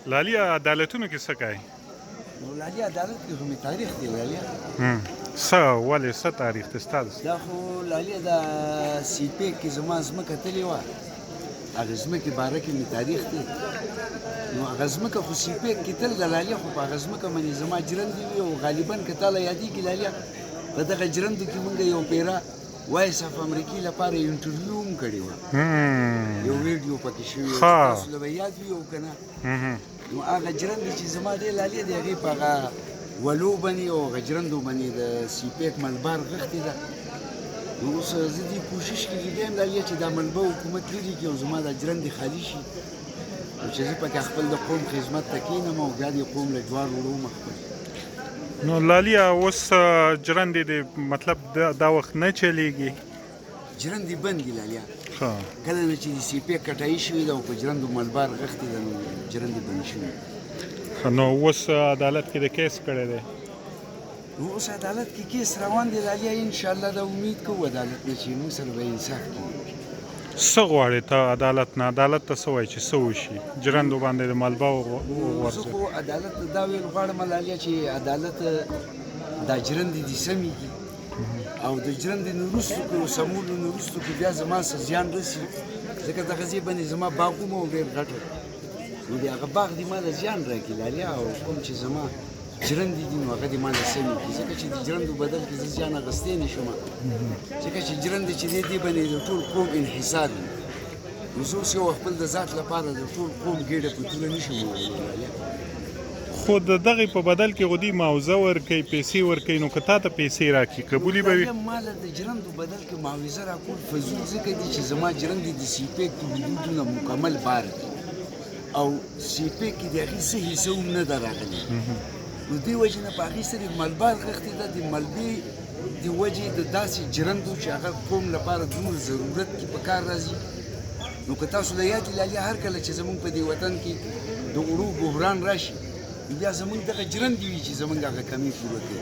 لالي عدالتونو کې څه کوي؟ نو لالي عدالت کې خو مې تاریخ دی لالي. څه ولې څه تاریخ دی ستاسو؟ دا خو لالي د سی پیک کې زما ځمکه تللې وه، هغې ځمکې باره کې مې تاریخ دی. نو هغه ځمکه خو سی پیک کې تل د لالي خو په هغه ځمکه باندې زما جرندې وي او غالبا که تا له یادېږي لالي په دغه جرندو کې مونږ یو پیره وایس اف امریکې لپاره انټرویو هم کړې وه، یو ویډیو پکې شوی و، تاسو له به یاد وي او که نه. نو هغه جرندې چې زما دی لالي د هغې په هغه ولو باندې او هغه جرندو باندې د سی پیک ملبار غښتې ده. نو اوس زه دې کوشش کې لګیا یم لالي چې دا ملبه حکومت لرې کړي او زما دا جرندې خالي شي او چې زه پکې خپل د قوم خدمت ته کښېنم او بیا دې قوم له جوار وړوم خپل. نو لالیا اوس جرندې د مطلب دا وخت نه چلیږي؟ جرندې بند دي لالیا. کله نه چې د سی پیک کټایي شوې ده او په جرندو ملبار غښتې ده نو جرندې بند شوې. نو اوس عدالت کې د کیس کړی دی؟ نو اوس عدالت کې کیس روان دی لالیا. انشاءالله دا امید کوو عدالت نه چې موږ سره به انصاف کړي. څه غواړې ته عدالت نه؟ عدالت ته څه وایي چې څه وشي؟ جرندو باندې د ملبه زه خو عدالت ته دا ویل غواړم لالیا چې عدالت دا جرندې دې سمې کړي او د جرندې نه وروستو کې او سمولو نه وروستو کې بیا زما څه زیان رسي، ځکه دغه ځای باندې زما باغونه و ډېر غټ نو د هغه باغ دې ما له زیان راکړي لالیا. او کوم چې زما جرندې دي نو هغه دې ما له سمې کړي، ځکه چې د جرندو بدل کې زه زیان اخیستی نه شم، ځکه چې جرندې چې دی دې باندې د ټول قوم انحصار وي. نو زه اوس یو خپل د ذات لپاره د ټول قوم ګېډه په توله نه شم وویلی لالیا. خو د دغې په بدل کې خو دوی معاوضه ورکوي، پیسې ورکوي، نو که تا ته پیسې راکړي قبولي به وي؟ ما له د جرندو بدل کې معاوضه راکول فضول ځکه دي چې زما جرندې د سی پیک د حدودونه مکمل بار دي او سی پیک کې د هغې څه حصه هم نه ده راغلې. نو دې وجې نه په هغې سره ملبار غښتې ده. د ملبې د وجې د داسې جرندو چې هغه قوم لپاره دومره ضرورت کې په کار راځي. نو که تاسو له یاد لالیا هر کله چې زموږ په دې وطن کې د اوړو بحران راشي بیا زموږ دغه جرندې وي چې زموږ هغه کمي پوره کوي.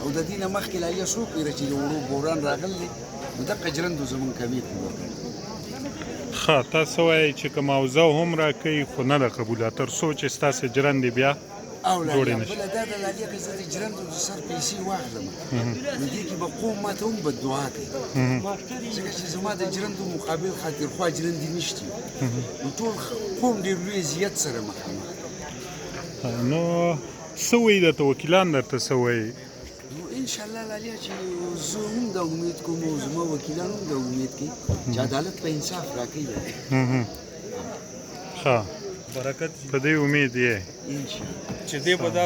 او د دې نه مخکې لالیا څوک ویره چې د اوړو بحران راغلی نو دغه جرندو زموږ کمي پوره کوي. ښه، تاسو وایئ چې که معاوضه هم راکوي خو نه ده قبوله تر څو چې ستاسې جرندې بیا او لالیا بله دا ده لالیا که زه د جرندو د سر پیسې واخلم نو دې کې به قوم ما ته هم بددعا کوي، ځکه چې زما د جرندو مقابل خاطرخوا جرندې نشتي نو ټول قوم ډېر لوی اذیت سره مخامخ. نو څه وایي درته وکیلان درته څه وایي؟ نو انشاءالله لالیا چې زه هم دا امید کوم او زما وکیلان هم دا امید کوي چې عدالت به انصاف راکوي. ښه، په دې امید یې انشاءالله چې دې به دا